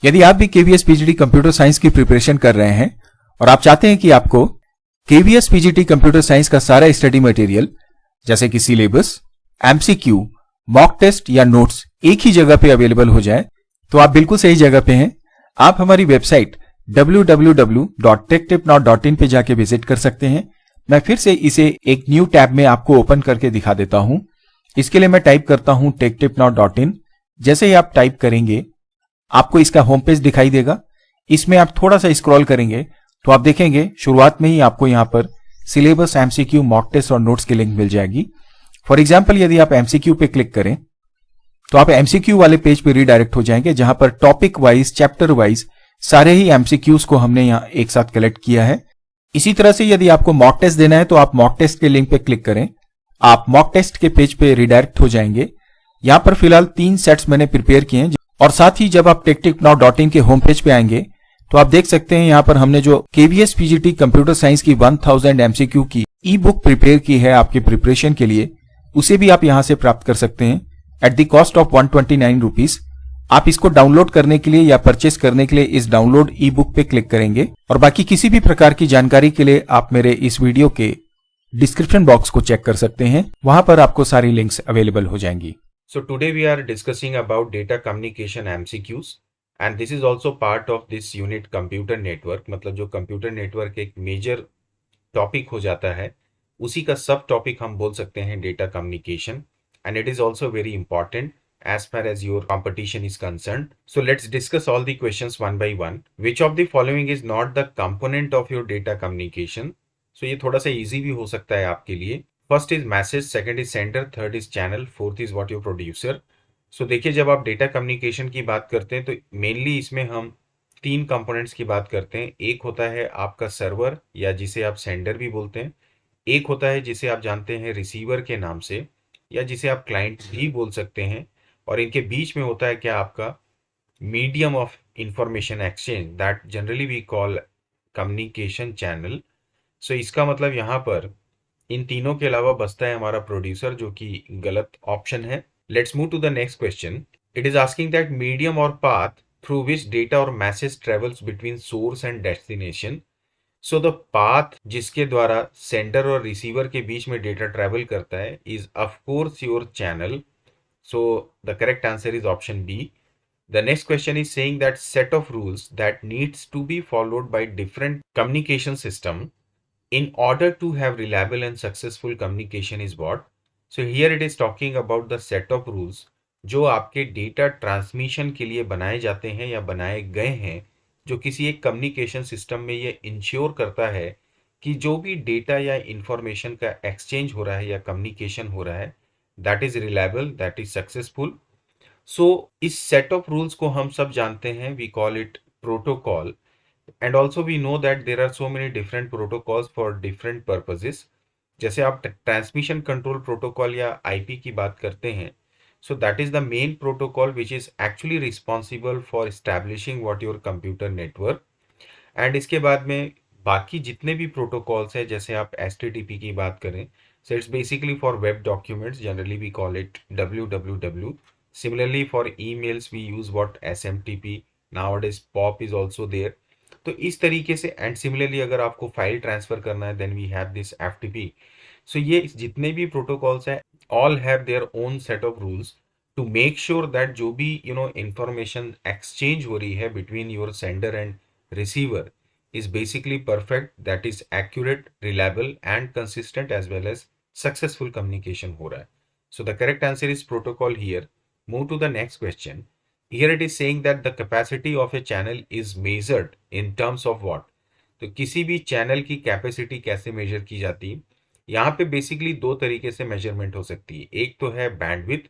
यदि आप भी केवीएस पीजीटी कंप्यूटर साइंस की प्रिपरेशन कर रहे हैं और आप चाहते हैं कि आपको केवीएस पीजीटी कंप्यूटर साइंस का सारा स्टडी मटेरियल जैसे कि सिलेबस, एमसीक्यू, मॉक टेस्ट या नोट्स एक ही जगह पे अवेलेबल हो जाए, तो आप बिल्कुल सही जगह पे हैं। आप हमारी वेबसाइट www.techtipnow.in पे जाके विजिट कर सकते हैं। मैं फिर से इसे एक न्यू टैब में आपको ओपन करके दिखा देता हूं। इसके लिए मैं टाइप करता हूं techtipnow.in। जैसे ही आप टाइप करेंगे आपको इसका होम पेज दिखाई देगा। इसमें आप थोड़ा सा स्क्रॉल करेंगे तो आप देखेंगे शुरुआत में ही आपको यहाँ पर सिलेबस, एमसीक्यू, मॉक टेस्ट और नोट्स की लिंक मिल जाएगी। फॉर एग्जाम्पल यदि आप एमसीक्यू पे क्लिक करें तो आप एमसीक्यू वाले पेज पे रीडायरेक्ट हो जाएंगे, जहां पर टॉपिक वाइज, चैप्टर वाइज सारे ही एमसीक्यूज को हमने यहाँ एक साथ कलेक्ट किया है। इसी तरह से यदि आपको मॉक टेस्ट देना है तो आप मॉक टेस्ट के लिंक पे क्लिक करें, आप मॉक टेस्ट के पेज पे रिडायरेक्ट हो जाएंगे। यहाँ पर फिलहाल 3 सेट्स मैंने प्रिपेयर किए हैं और साथ ही जब आप techtipnow.in के होम पेज पे आएंगे तो आप देख सकते हैं यहाँ पर हमने जो केवीएस पीजीटी कंप्यूटर साइंस की 1000 एमसीक्यू की ई बुक प्रिपेयर की है आपके प्रिपरेशन के लिए, उसे भी आप यहाँ से प्राप्त कर सकते हैं at the cost of 129 rupees. आप इसको डाउनलोड करने के लिए या परचेस करने के लिए इस डाउनलोड ई बुक पे क्लिक करेंगे और बाकी किसी भी प्रकार की जानकारी के लिए आप मेरे इस वीडियो के डिस्क्रिप्शन बॉक्स को चेक कर सकते हैं, वहां पर आपको सारी लिंक्स अवेलेबल हो जाएंगी। So today we are discussing about data communication MCQs and this is also part of this unit computer network। मतलब जो कंप्यूटर नेटवर्क एक मेजर टॉपिक हो जाता है उसी का सब टॉपिक हम बोल सकते हैं data communication, and it is also very important as far as your competition is concerned। So let's discuss all the questions one by one। Which of the following is not the component of your data communication? So ये थोड़ा सा easy भी हो सकता है आपके लिए। First is message, second is sender, third is channel, fourth is what your producer. So देखिए, जब आप डेटा कम्युनिकेशन की बात करते हैं तो मेनली इसमें हम 3 कंपोनेंट्स की बात करते हैं। एक होता है आपका सर्वर या जिसे आप सेंडर भी बोलते हैं, एक होता है जिसे आप जानते हैं रिसीवर के नाम से या जिसे आप क्लाइंट भी बोल सकते हैं, और इनके बीच में होता है क्या आपका medium of information exchange that generally we call communication channel. So इसका मतलब यहाँ पर इन तीनों के अलावा बचता है हमारा प्रोड्यूसर, जो कि गलत ऑप्शन है। Let's move to the next question. It is asking that medium और पाथ थ्रू विच डेटा और message travels between source and destination. So the path जिसके द्वारा सेंडर और रिसीवर के बीच में डेटा ट्रेवल करता है is of course your channel. So the correct answer is option B. The next question is saying that set of rules that needs to be followed by different communication system in order to have reliable and successful communication is what? So here it is talking about the set of rules जो आपके data transmission के लिए बनाए जाते हैं या बनाए गए हैं, जो किसी एक कम्युनिकेशन सिस्टम में ये इंश्योर करता है कि जो भी डेटा या इंफॉर्मेशन का एक्सचेंज हो रहा है या कम्युनिकेशन हो रहा है that is reliable, that is successful. So इस सेट ऑफ रूल्स को हम सब जानते हैं, we call it protocol. And also we know that there are so many different protocols for different purposes। जैसे आप ट्रांसमिशन कंट्रोल प्रोटोकॉल या IP की बात करते हैं, so that is the main protocol which is actually responsible for establishing what your computer network। and इसके बाद में बाकी जितने भी प्रोटोकॉल्स हैं, जैसे आप HTTP की बात करें, so it's basically for web documents, generally we call it www। similarly for emails we use what SMTP, nowadays POP is also there। तो इस तरीके से, एंड सिमिलरली अगर आपको फाइल ट्रांसफर करना है then we have this FTP। So ये जितने भी प्रोटोकॉल्स हैं all have their own set of rules to make sure that जो भी इंफॉर्मेशन एक्सचेंज हो रही है between your sender and receiver is basically perfect, that is accurate, reliable and consistent as well as successful communication हो रहा है। So the correct answer is protocol here. Move to the next question. Here it is saying that the capacity of a channel is measured in terms of what? तो किसी भी channel की capacity कैसे major की जाती है? यहाँ पे बेसिकली 2 तरीके से मेजरमेंट हो सकती है। एक तो है बैंडविड्थ।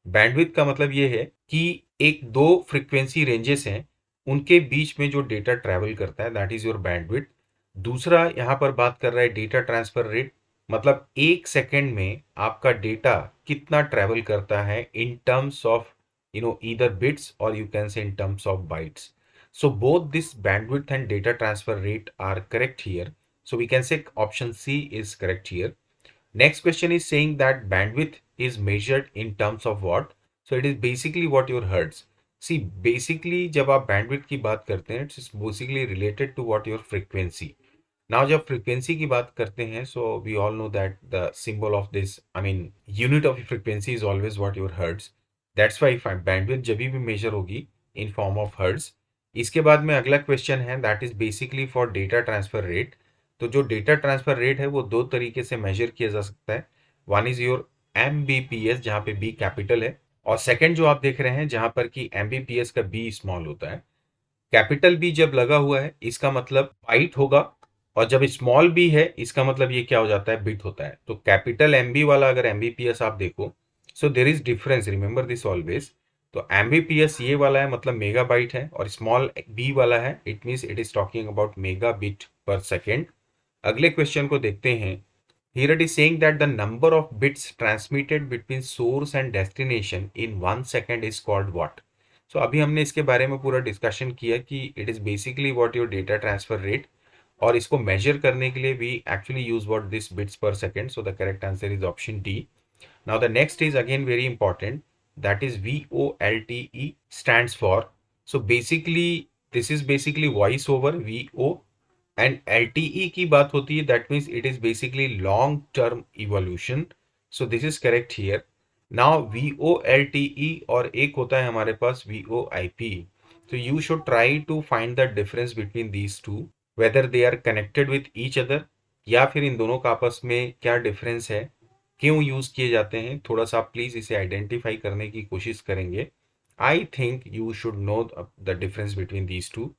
बैंडविड्थ का मतलब ये है कि एक 2 फ्रीक्वेंसी रेंजेस हैं, उनके बीच में जो डेटा ट्रैवल करता है दैट इज योर बैंडविड्थ। दूसरा यहाँ पर बात कर रहा है डेटा ट्रांसफर रेट, मतलब 1 सेकेंड में आपका डेटा कितना ट्रैवल करता है in terms of either bits or you can say in terms of bytes। So both this bandwidth and data transfer rate are correct here, so we can say option C is correct here। Next question is saying that bandwidth is measured in terms of what? So it is basically what your hertz। See basically जब आप bandwidth की बात करते हैं it's basically related to what your frequency. Now जब frequency की बात करते हैं so we all know that the symbol of this I mean unit of frequency is always what your hertz. That's why bandwidth जब भी major होगी in form of hertz. इसके बाद में अगला क्वेश्चन है that is basically for data transfer rate. तो जो डेटा ट्रांसफर रेट है वो दो तरीके से मेजर किया जा सकता है। वन इज योर एमबीपीएस जहाँ पे बी कैपिटल है, और सेकंड जो आप देख रहे हैं जहां पर कि एमबीपीएस का बी स्मॉल होता है। कैपिटल बी जब लगा हुआ है इसका मतलब बाइट होगा, और जब स्मॉल बी है इसका मतलब ये क्या हो जाता है, बिट होता है। तो कैपिटल एमबी वाला अगर एमबीपीएस आप देखो so there is difference, remember this always. तो एमबीपीएस ये वाला है मतलब मेगा बाइट है, और स्मॉल बी वाला है it means it is talking about mega bit पर सेकेंड। अगले क्वेश्चन को देखते हैं। Here it is saying that the number of bits transmitted between source and destination in 1 second is called what? So अभी हमने इसके बारे में पूरा डिस्कशन किया कि it is basically what your data transfer rate, और इसको मेजर करने के लिए we actually use what this bits per second. So the correct answer is option D. Now the next is again very important, that is VOLTE stands for. So basically this is basically voice over VO, and LTE की बात होती है that means it is basically long term evolution. So this is correct here. Now V O L T E और एक होता है हमारे पास वी ओ आई पी। तो you should try to find the difference between these two, whether they are connected with each other, या फिर इन दोनों का आपस में क्या डिफरेंस है, क्यों यूज किए जाते हैं। थोड़ा सा आप प्लीज इसे आइडेंटिफाई करने की कोशिश करेंगे। I think you should know the difference between these to.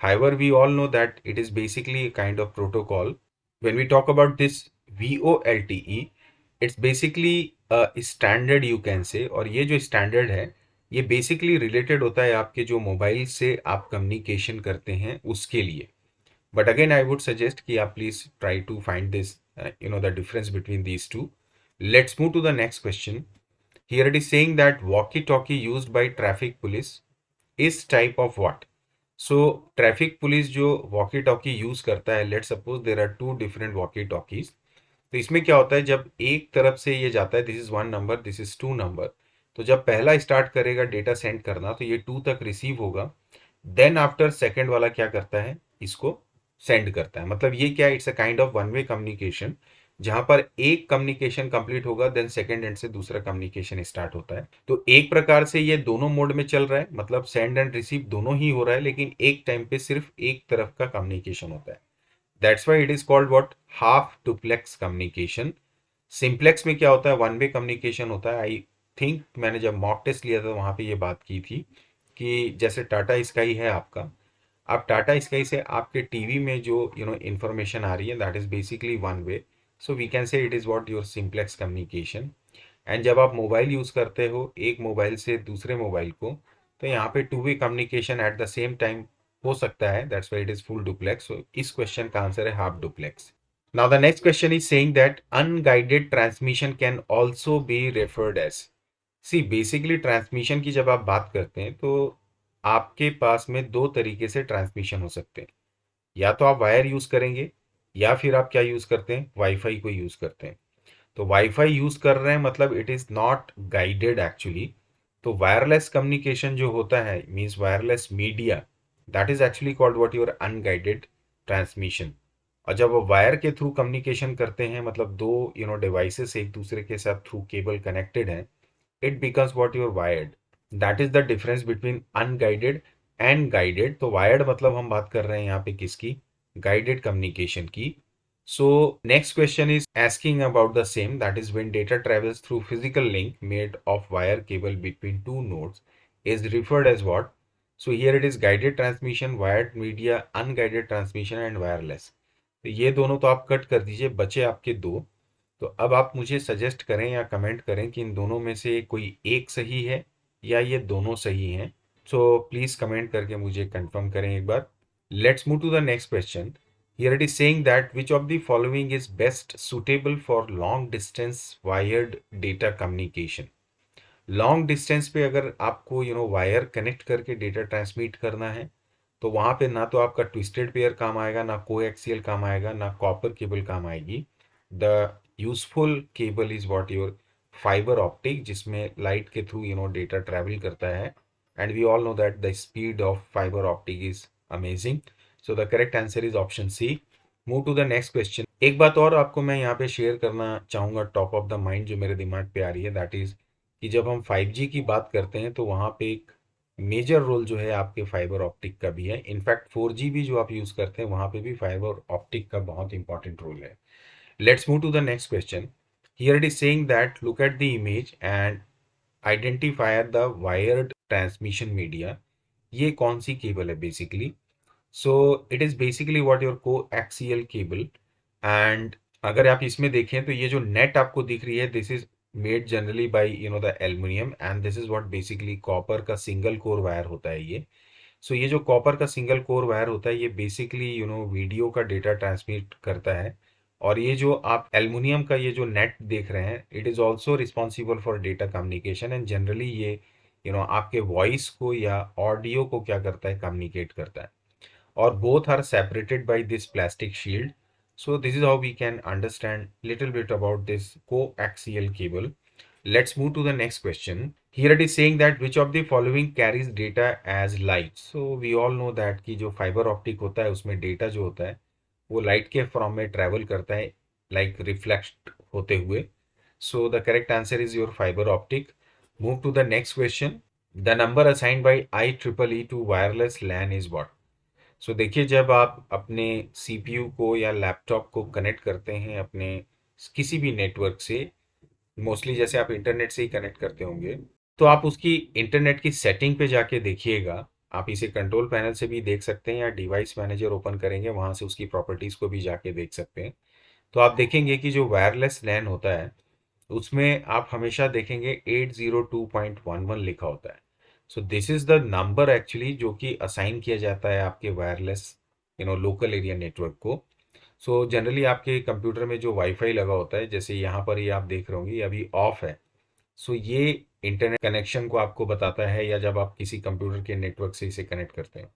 However, we all know that it is basically a kind of protocol. When we talk about this VOLTE, it's basically a standard you can say, और ये जो standard है ये basically related होता है आपके जो mobile से आप communication करते हैं उसके लिए। But again, I would suggest कि आप please try to find this, the difference between these two. Let's move to the next question. Here it is saying that walkie-talkie used by traffic police is type of what? So traffic police जो walkie talkie use करता है, let suppose there are two different walkie talkies. तो इसमें क्या होता है जब एक तरफ से ये जाता है, this is 1 number, this is 2 number. तो जब पहला स्टार्ट करेगा डेटा सेंड करना तो ये 2 तक रिसीव होगा। देन आफ्टर सेकेंड वाला क्या करता है, इसको सेंड करता है। मतलब ये क्या, it's a kind of one way communication, जहां पर एक कम्युनिकेशन कंप्लीट होगा देन सेकेंड एंड से दूसरा कम्युनिकेशन स्टार्ट होता है। तो एक प्रकार से ये दोनों मोड में चल रहा है, मतलब सेंड एंड रिसीव दोनों ही हो रहा है, लेकिन एक टाइम पे सिर्फ एक तरफ का कम्युनिकेशन होता है। That's why it is called what, half duplex communication. Simplex में क्या होता है, वन वे कम्युनिकेशन होता है। आई थिंक मैंने जब मॉक टेस्ट लिया था वहां पे ये बात की थी कि जैसे टाटा स्काई है आपका, आप टाटा स्काई से आपके टीवी में जो इंफॉर्मेशन आ रही है that is basically one way. So we can say it is what your simplex communication. And जब आप मोबाइल यूज़ करते हो एक मोबाइल से दूसरे मोबाइल को, तो यहाँ पे two way communication at the same time हो सकता है, that's why it is full duplex. So इस क्वेश्चन का आंसर है half duplex. Now the next question is saying that unguided transmission can also be referred as. See basically transmission की जब आप बात करते हैं तो आपके पास में दो तरीके से ट्रांसमिशन हो सकते हैं। या तो आप वायर यूज करेंगे, या फिर आप क्या यूज करते हैं, वाईफाई को यूज करते हैं। तो वाईफाई यूज कर रहे हैं मतलब it is not guided actually. तो वायरलेस कम्युनिकेशन जो होता है means wireless media, that is actually called what your unguided transmission. और जब वो वायर के थ्रू कम्युनिकेशन करते हैं, मतलब दो डिवाइसेस एक दूसरे के साथ थ्रू केबल कनेक्टेड हैं, it becomes what your wired. That is the difference between unguided and guided. तो वायर्ड मतलब हम बात कर रहे हैं यहाँ पे किसकी, गाइडेड कम्युनिकेशन की। So next question is asking about the same, that is when data travels through physical link made of wire cable between two nodes is referred as what? So here it is guided transmission, wired media, unguided transmission and wireless. तो ये दोनों तो आप cut कर दीजिए, बचे आपके दो। तो अब आप मुझे सजेस्ट करें या कमेंट करें कि इन दोनों में से कोई एक सही है या ये दोनों सही हैं। सो प्लीज कमेंट करके मुझे कंफर्म करें एक बार। Let's move to the next question. Here it is saying that which of the following is best suitable for long distance wired data communication. Long distance पे अगर आपको वायर कनेक्ट करके data transmit करना है तो वहां पे ना तो आपका ट्विस्टेड पेयर काम आएगा, ना कोएक्सियल काम आएगा, ना कॉपर केबल काम आएगी। The useful cable is what your fibre optic, जिसमें लाइट के थ्रू डेटा ट्रैवल करता है। and we all know that the speed of fiber optic is amazing. So the correct answer is option C. Move to the next question. एक बात और आपको मैं यहाँ पे शेयर करना चाहूँगा, टॉप ऑफ द माइंड जो मेरे दिमाग पे आ रही है, दैट इज़ कि जब हम 5G की बात करते हैं तो वहाँ पे एक मेजर रोल जो है आपके फाइबर ऑप्टिक का भी है। इनफैक्ट 4G भी जो आप यूज़ करते हैं वहाँ पे भी फाइबर ऑप्टिक का बहुत इंपॉर्टेंट रोल है। Let's move to the next question. Here it is saying that look at the image and identifier the wired transmission media. ये कौन सी केबल है basically? So it is basically what your coaxial cable. And अगर आप इसमें देखें तो ये जो नेट आपको दिख रही है, this is made generally by the aluminium, and this is what basically copper का सिंगल कोर वायर होता है ये। सो ये जो कॉपर का सिंगल कोर वायर होता है ये बेसिकली वीडियो का डेटा ट्रांसमिट करता है। और ये जो आप एल्युमिनियम का ये जो नेट देख रहे हैं, it is also responsible for data communication, and generally ये आपके वॉइस को या ऑडियो को क्या करता है, कम्युनिकेट करता है। और both are separated by this plastic shield. So this is how we can understand little bit about this coaxial cable. Let's move to the next question. Here it is saying that which of the following carries data as light. So we all know that कि जो fiber optic होता है उसमें data जो होता है वो light के form में travel करता है, like reflect होते हुए. So the correct answer is your fiber optic. Move to the next question. The number assigned by IEEE to wireless LAN is what? सो देखिए, जब आप अपने सीपीयू को या लैपटॉप को कनेक्ट करते हैं अपने किसी भी नेटवर्क से, मोस्टली जैसे आप इंटरनेट से ही कनेक्ट करते होंगे, तो आप उसकी इंटरनेट की सेटिंग पे जाके देखिएगा। आप इसे कंट्रोल पैनल से भी देख सकते हैं या डिवाइस मैनेजर ओपन करेंगे वहाँ से उसकी प्रॉपर्टीज़ को भी जाके देख सकते हैं। तो आप देखेंगे कि जो वायरलेस लैन होता है उसमें आप हमेशा देखेंगे 802.11 लिखा होता है। सो this is the number actually जो कि असाइन किया जाता है आपके वायरलेस लोकल एरिया नेटवर्क को। सो जनरली आपके कंप्यूटर में जो वाईफाई लगा होता है, जैसे यहाँ पर ही आप देख रहे होंगे ये अभी ऑफ है, सो ये इंटरनेट कनेक्शन को आपको बताता है, या जब आप किसी कंप्यूटर के नेटवर्क से इसे कनेक्ट करते हैं।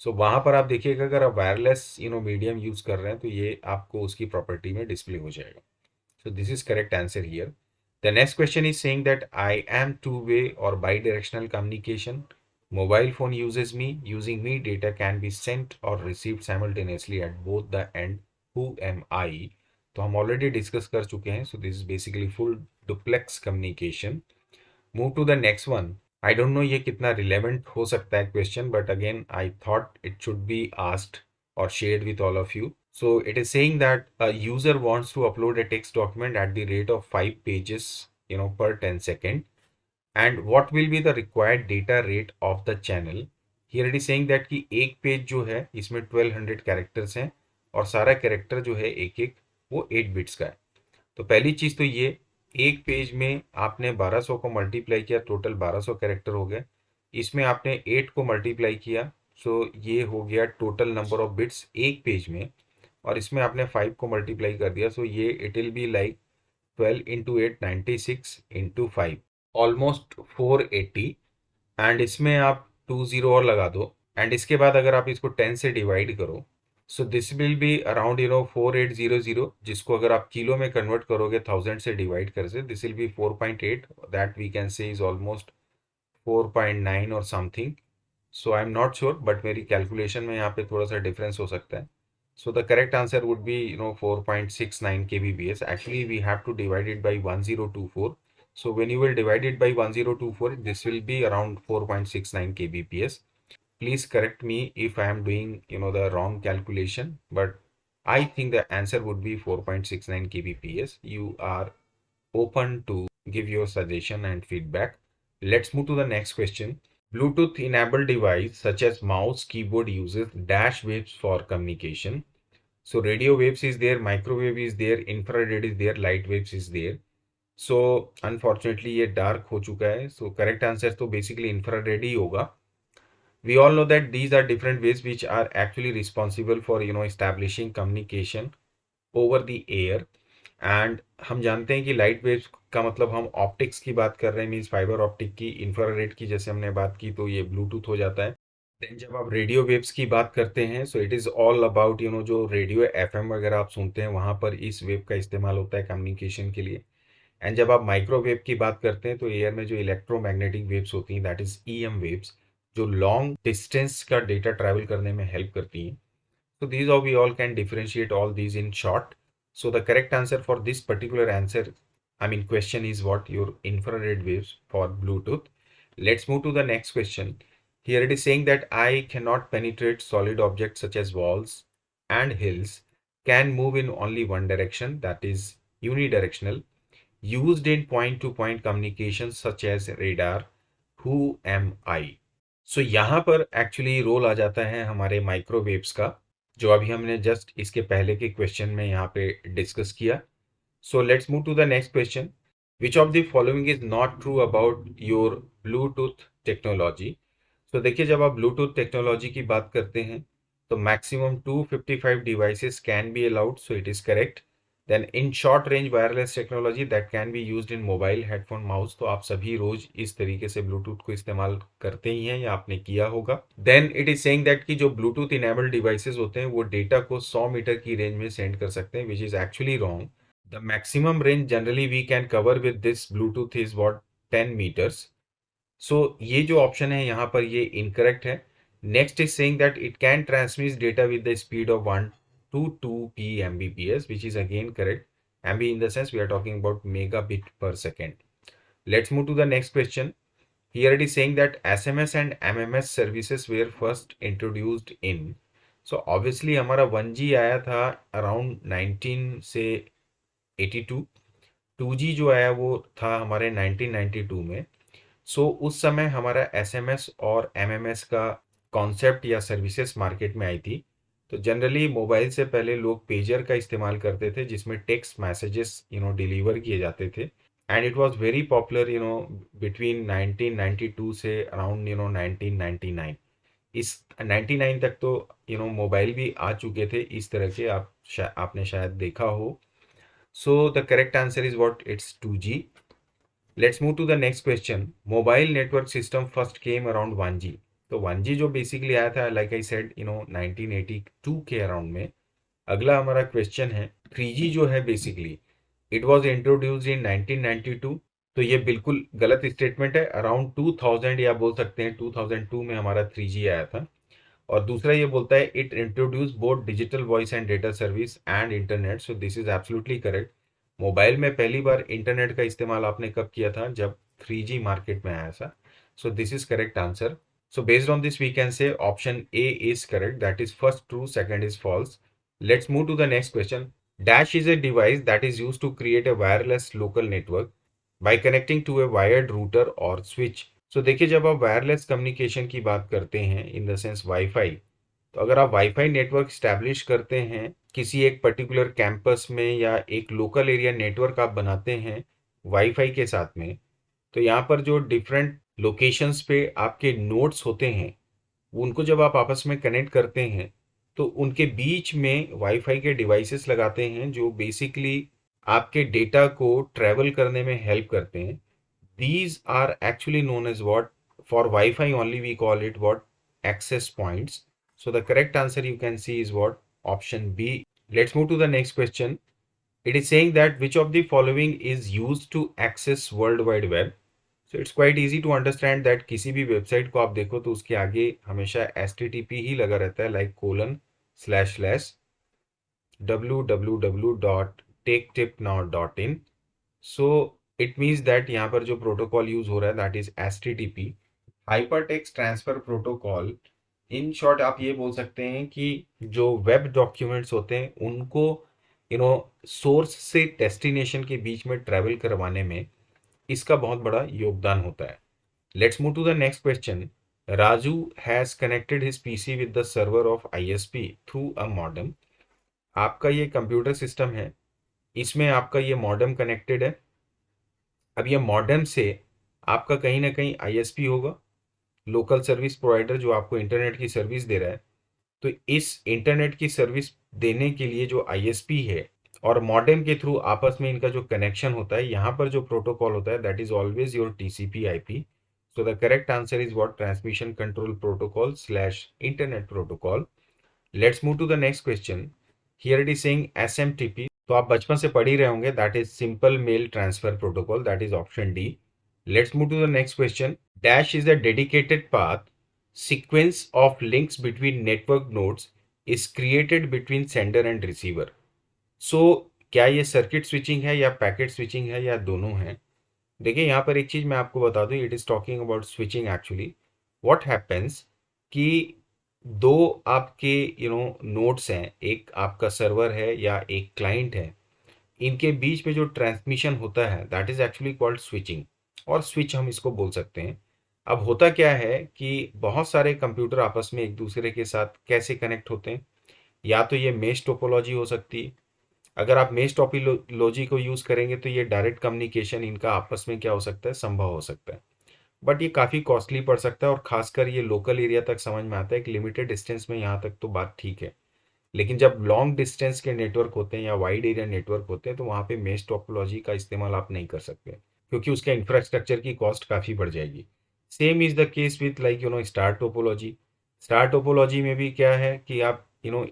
सो वहाँ पर आप देखिएगा अगर आप वायरलेस मीडियम यूज़ कर रहे हैं तो ये आपको उसकी प्रॉपर्टी में डिस्प्ले हो जाएगा। So this is correct answer here. The next question is saying that I am two-way or bidirectional communication. Mobile phone uses me. Using me, data can be sent or received simultaneously at both the end. Who am I? तो हम already discuss कर चुके हैं. So this is basically full duplex communication. Move to the next one. I don't know ये कितना relevant हो सकता है question, but again I thought it should be asked or shared with all of you. So it is saying that a user wants to upload a text document at the rate of 5 pages, per 10 second. And what will be the required data rate of the channel? Here it is saying that कि एक page जो है इसमें 1200 characters हैं और सारा character जो है एक एक वो 8 बिट्स का है। तो पहली चीज़ तो ये, एक पेज में आपने 1200 को मल्टीप्लाई किया, टोटल 1200 कैरेक्टर हो गए। इसमें आपने 8 को मल्टीप्लाई किया, सो ये हो गया टोटल नंबर ऑफ बिट्स एक पेज में, और इसमें आपने 5 को मल्टीप्लाई कर दिया, सो ये it will be like 12 into 8 96 into 5 almost 480। And इसमें आप 20 और लगा दो, एंड इसके बाद अगर आप इसको 10 से डिवाइड करो, so this will be around 4800, जिसको अगर आप किलो में कन्वर्ट करोगे 1000 से डिवाइड कर say, this will be 4.8, that we can say is almost 4.9 और something. So I am not sure, but मेरी कैलकुलेशन में यहाँ पे थोड़ा सा डिफरेंस हो सकता है। So the correct answer would be 4.69 kbps. Actually, we have to divide it by 1024. So when you will divide it by 1024, this will be around 4.69 kbps. Please correct me if I am doing the wrong calculation, but I think the answer would be 4.69 kbps. You are open to give your suggestion and feedback. Let's move to the next question. Bluetooth enabled device such as mouse keyboard uses dash waves for communication. So radio waves is there, microwave is there, infrared is there, light waves is there. So unfortunately ये dark हो चुका है, so correct answer तो basically infrared ही होगा. We all know that these are different ways which are actually responsible for establishing communication over the air. And हम जानते हैं कि लाइट वेव्स का मतलब हम ऑप्टिक्स की बात कर रहे हैं, मीन्स फाइबर ऑप्टिक की, इंफ्रारेड की जैसे हमने बात की तो ये ब्लूटूथ हो जाता है। देन जब आप रेडियो वेव्स की बात करते हैं, सो इट इज़ ऑल अबाउट जो रेडियो एफएम वगैरह आप सुनते हैं वहाँ पर इस वेव का इस्तेमाल होता है कम्युनिकेशन के लिए। एंड जब आप माइक्रोवेव की बात करते हैं तो एयर में जो इलेक्ट्रोमैग्नेटिक वेव्स होती हैं दैट इज ईएम वेव्स, जो लॉन्ग डिस्टेंस का डेटा ट्रैवल करने में हेल्प करती हैं. So these are we all can differentiate all these in short. So the correct answer for this particular answer, I mean question is what your infrared waves for Bluetooth. Let's move to the next question. Here it is saying that I cannot penetrate solid objects such as walls and hills, can move in only one direction, that is unidirectional, used in point to point communications such as radar. Who am I? सो यहाँ पर actually role आ जाता है हमारे microwaves का, जो अभी हमने just इसके पहले के क्वेश्चन में यहाँ पे डिस्कस किया. So let's move to the next question. Which of the following is not true about your Bluetooth technology. तो देखिए, जब आप ब्लूटूथ टेक्नोलॉजी की बात करते हैं तो maximum 255 devices can be allowed, so it is correct. Then in short range wireless technology that can be used in mobile, headphone, mouse. तो आप सभी रोज इस तरीके से ब्लूटूथ को इस्तेमाल करते ही हैं या आपने किया होगा. Then it is saying that कि जो ब्लूटूथ इनेबल्ड डिवाइसेस होते हैं वो डेटा को 100 मीटर की रेंज में सेंड कर सकते हैं, which is actually wrong. The maximum range generally we can cover with this Bluetooth is what 10 metres. So ये जो ऑप्शन है यहाँ पर ये इनकरेक्ट है. Next is saying that it can transmit data with the speed of 1 to 2 p mbps, which is again correct. MB in the sense we are talking about megabit per second. Let's move to the next question. Here it is saying that SMS and MMS services were first introduced in. So obviously हमारा 1G आया था around 19 से 82. 2G जो आया वो था हमारे 1992 में. सो उस समय हमारा एसएमएस और एमएमएस का कॉन्सेप्ट या सर्विसेज मार्केट में आई थी. तो जनरली मोबाइल से पहले लोग पेजर का इस्तेमाल करते थे जिसमें टेक्स्ट मैसेजेस डिलीवर किए जाते थे. And it was very popular between 1992 से अराउंड 1999. इस 99 तक तो मोबाइल भी आ चुके थे इस तरह के, आपने शायद देखा हो. सो the correct answer is what, it's 2G. Let's move to the next question. Mobile network system first came around 1G. तो 1G जो बेसिकली आया था लाइक आई सेड 1982 के अराउंड में. अगला हमारा क्वेश्चन है 3G जो है basically it was introduced in 1992. तो ये बिल्कुल गलत स्टेटमेंट है. अराउंड 2000 या बोल सकते हैं 2002 में हमारा 3G आया था. और दूसरा ये बोलता है it introduce both digital voice and data service and internet. So this is absolutely correct. Mobile में पहली बार इंटरनेट का इस्तेमाल आपने कब किया था, जब 3G मार्केट में आया था. So this is correct answer. So based on this we can say option A is correct, that is first true, second is false. Let's move to the next question. Dash is a device that is used to create a wireless local network by connecting to a wired router और switch. So देखिए, जब आप wireless communication की बात करते हैं in the sense wifi, तो अगर आप वाईफाई नेटवर्क स्टैब्लिश करते हैं किसी एक पर्टिकुलर कैंपस में या एक लोकल एरिया नेटवर्क आप बनाते हैं वाईफाई के साथ में, तो यहाँ पर जो डिफरेंट लोकेशंस पे आपके नोड्स होते हैं उनको जब आप आपस में कनेक्ट करते हैं तो उनके बीच में वाईफाई के डिवाइसेस लगाते हैं जो बेसिकली आपके डेटा को ट्रैवल करने में हेल्प करते हैं. These are actually known as what, for WiFi only we call it what, access points. So the correct answer you can see is what, option B. Let's move to the next question. It is saying that which of the following is used to access World Wide Web. So it's quite easy to understand that किसी भी website को आप देखो तो उसके आगे हमेशा HTTP ही लगा रहता है, like ://www.techtipnow.in. So it means that यहाँ पर जो प्रोटोकॉल यूज हो रहा है that is HTTP, hypertext transfer protocol. In short आप ये बोल सकते हैं कि जो वेब डॉक्यूमेंट्स होते हैं उनको सोर्स से डेस्टिनेशन के बीच में ट्रैवल करवाने में इसका बहुत बड़ा योगदान होता है. Let's move to the next question. Raju has connected his PC with the server of ISP through a modem. आपका ये कंप्यूटर सिस्टम है, इसमें आपका ये मॉडेम कनेक्टेड है. अब ये मॉडेम से आपका कहीं ना कहीं आईएसपी होगा, लोकल सर्विस प्रोवाइडर जो आपको इंटरनेट की सर्विस दे रहा है. तो इस इंटरनेट की सर्विस देने के लिए जो आईएसपी है और मॉडेम के थ्रू आपस में इनका जो कनेक्शन होता है, यहाँ पर जो प्रोटोकॉल होता है that is always your TCP IP. So the correct answer is what, transmission control protocol / internet protocol. Let's move to the next question. Here it is saying SMTP. तो आप बचपन से पढ़ ही रहे होंगे, that is simple mail transfer protocol, that is option D. Let's move to the next question. Dash is a dedicated path sequence of links between network nodes is created between sender and receiver. So क्या ये circuit switching है या packet switching है या दोनों हैं? देखिए यहाँ पर एक चीज़ मैं आपको बता दूँ, it is talking about switching actually. What happens कि दो आपके नोड्स हैं, एक आपका सर्वर है या एक क्लाइंट है, इनके बीच में जो ट्रांसमिशन होता है that is actually called switching, और स्विच हम इसको बोल सकते हैं। अब होता क्या है कि बहुत सारे कंप्यूटर आपस में एक दूसरे के साथ कैसे कनेक्ट होते हैं, या तो ये मेश टोपोलॉजी हो सकती है। अगर आप मेश टोपोलॉजी को यूज़ करेंगे तो ये डायरेक्ट कम्युनिकेशन इनका आपस में क्या हो सकता है, संभव हो सकता है। बट ये काफ़ी कॉस्टली पड़ सकता है, और खासकर ये लोकल एरिया तक समझ में आता है, एक लिमिटेड डिस्टेंस में यहाँ तक तो बात ठीक है। लेकिन जब लॉन्ग डिस्टेंस के नेटवर्क होते हैं या वाइड एरिया नेटवर्क होते हैं तो वहाँ पे मेश टोपोलॉजी का इस्तेमाल आप नहीं कर सकते, क्योंकि उसके इंफ्रास्ट्रक्चर की कॉस्ट काफ़ी बढ़ जाएगी। Same is the case with like star topology. Star topology में भी क्या है कि आप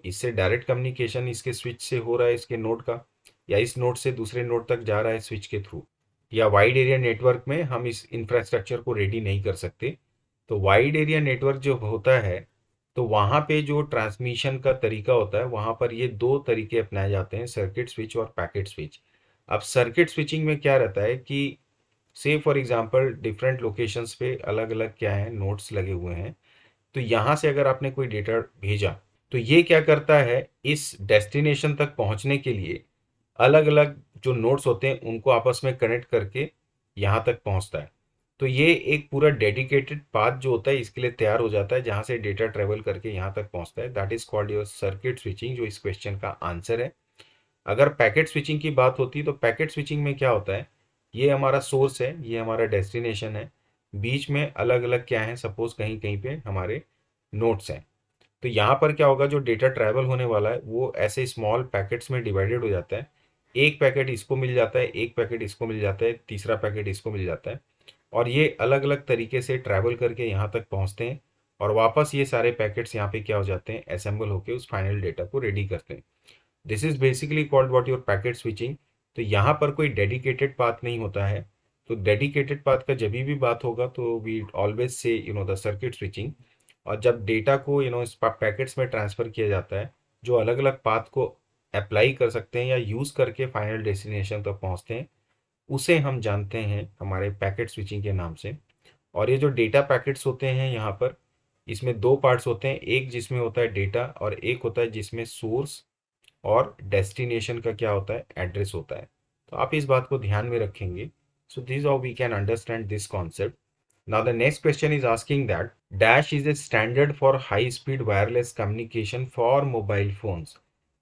इससे डायरेक्ट कम्युनिकेशन इसके स्विच से हो रहा है, इसके नोड का, या इस नोड से दूसरे नोड तक जा रहा है स्विच के थ्रू, या वाइड एरिया नेटवर्क में हम इस इंफ्रास्ट्रक्चर को रेडी नहीं कर सकते। तो वाइड एरिया नेटवर्क जो होता है, तो वहाँ पे जो ट्रांसमिशन का तरीका होता है वहाँ पर ये दो तरीके अपनाए जाते हैं, सर्किट स्विच और पैकेट स्विच। अब सर्किट स्विचिंग में क्या रहता है कि से फॉर एग्जांपल डिफरेंट लोकेशंस पे अलग अलग क्या है, नोड्स लगे हुए हैं। तो यहाँ से अगर आपने कोई डेटा भेजा तो ये क्या करता है, इस डेस्टिनेशन तक पहुँचने के लिए अलग अलग जो नोड्स होते हैं उनको आपस में कनेक्ट करके यहाँ तक पहुँचता है। तो ये एक पूरा डेडिकेटेड पाथ जो होता है इसके लिए तैयार हो जाता है, जहाँ से डेटा ट्रेवल करके यहाँ तक पहुँचता है। That is called your circuit switching, जो इस क्वेश्चन का आंसर है। अगर पैकेट स्विचिंग की बात होती है तो पैकेट स्विचिंग में क्या होता है, ये हमारा सोर्स है, ये हमारा डेस्टिनेशन है, बीच में अलग अलग क्या है, सपोज कहीं कहीं पे हमारे नोट्स हैं। तो यहाँ पर क्या होगा, जो डेटा ट्रैवल होने वाला है वो ऐसे स्मॉल पैकेट्स में डिवाइडेड हो जाता है। एक पैकेट इसको मिल जाता है, एक पैकेट इसको मिल जाता है, तीसरा पैकेट इसको मिल जाता है, और ये अलग अलग तरीके से ट्रैवल करके यहाँ तक पहुँचते हैं, और वापस ये सारे पैकेट्स यहाँ पे क्या हो जाते हैं, असेंबल होके उस फाइनल डेटा को रेडी करते हैं। This is basically called what your packet switching. तो यहाँ पर कोई डेडिकेटेड पाथ नहीं होता है। तो डेडिकेटेड पाथ का जब भी बात होगा तो we always say the circuit switching. और जब डेटा को इस पैकेट्स में ट्रांसफ़र किया जाता है, जो अलग अलग पाथ को अप्लाई कर सकते हैं या यूज़ करके फाइनल डेस्टिनेशन तक पहुँचते हैं, उसे हम जानते हैं हमारे पैकेट स्विचिंग के नाम से। और ये जो डेटा पैकेट्स होते हैं यहाँ पर, इसमें दो पार्ट्स होते हैं, एक जिसमें होता है डेटा और एक होता है जिसमें सोर्स और डेस्टिनेशन का क्या होता है, एड्रेस होता है। तो आप इस बात को ध्यान में रखेंगे। So this how we can understand this concept. Now the next question is asking that Dash is a standard for high-speed wireless communication for mobile phones.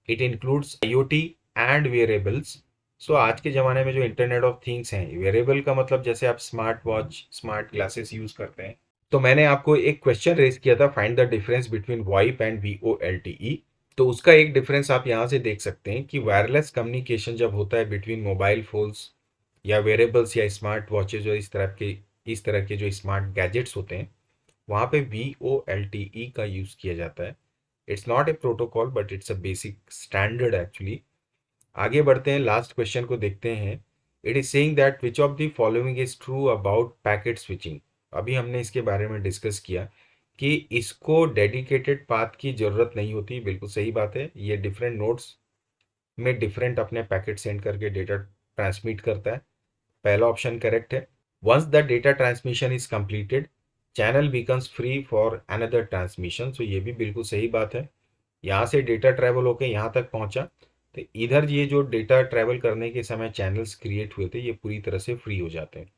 It includes IoT and wearables. So आज के ज़माने में जो internet of things हैं, variable का मतलब जैसे आप smart watch, smart glasses use करते हैं। तो मैंने आपको एक क्वेश्चन रेज किया था, find the difference between wipe and VoLTE। तो उसका एक डिफरेंस आप यहाँ से देख सकते हैं कि वायरलेस कम्युनिकेशन जब होता है बिटवीन मोबाइल फोन्स या वेरेबल्स या स्मार्ट वॉचेज और इस तरह के जो स्मार्ट गैजेट्स होते हैं, वहाँ पे VoLTE का यूज़ किया जाता है। It's not a protocol but it's a basic standard actually. आगे बढ़ते हैं, लास्ट क्वेश्चन को देखते हैं। It is saying that which of the following is true about packet switching. अभी हमने इसके बारे में डिस्कस किया कि इसको डेडिकेटेड पाथ की ज़रूरत नहीं होती, बिल्कुल सही बात है। ये डिफरेंट नोड्स में डिफरेंट अपने पैकेट सेंड करके डेटा ट्रांसमिट करता है, पहला ऑप्शन करेक्ट है। Once the data transmission is completed, channel becomes free for another transmission. So ये भी बिल्कुल सही बात है। यहाँ से डेटा ट्रैवल होकर यहाँ तक पहुँचा, तो इधर ये जो डेटा ट्रैवल करने के समय चैनल्स क्रिएट हुए थे ये पूरी तरह से फ्री हो जाते हैं।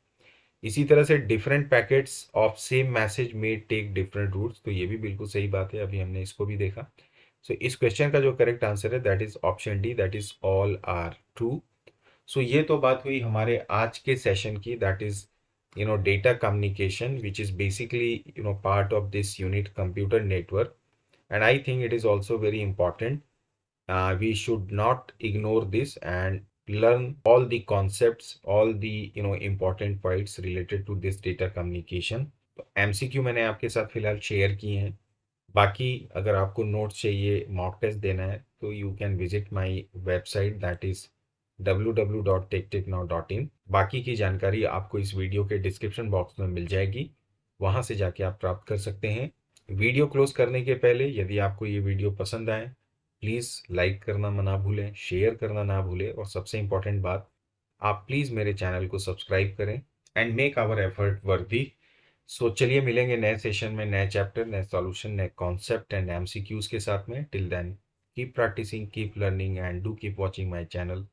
इसी तरह से different packets of same message में टेक डिफरेंट रूट्स। तो ये भी बिल्कुल सही बात है, अभी हमने इसको भी देखा। सो इस क्वेश्चन का जो करेक्ट आंसर है that is option D, that is all are true. So ये तो बात हुई हमारे आज के सेशन की, that is data communication which is basically part of this unit computer network, and I think it is also very important. We should not ignore this and learn all the concepts, all the important points related to this data communication. तो MCQ मैंने आपके साथ फिलहाल share किए हैं। बाकी अगर आपको नोट्स चाहिए, मॉक टेस्ट देना है, तो you can visit my website that is www.techtipnow.in। बाकी की जानकारी आपको इस वीडियो के डिस्क्रिप्शन बॉक्स में मिल जाएगी, वहाँ से जाके आप प्राप्त कर सकते हैं। वीडियो क्लोज करने के पहले यदि आपको ये वीडियो पसंद आए, प्लीज़ लाइक करना ना भूलें, शेयर करना ना भूलें, और सबसे इम्पोर्टेंट बात, आप प्लीज़ मेरे चैनल को सब्सक्राइब करें एंड मेक आवर एफर्ट वर्दी। सो चलिए मिलेंगे नए सेशन में, नए चैप्टर, नए सॉल्यूशन, नए कॉन्सेप्ट एंड एमसीक्यूज के साथ में। Till then keep practising, keep learning and do keep watching my channel.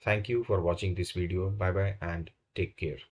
Thank you for watching this video. Bye bye and take care.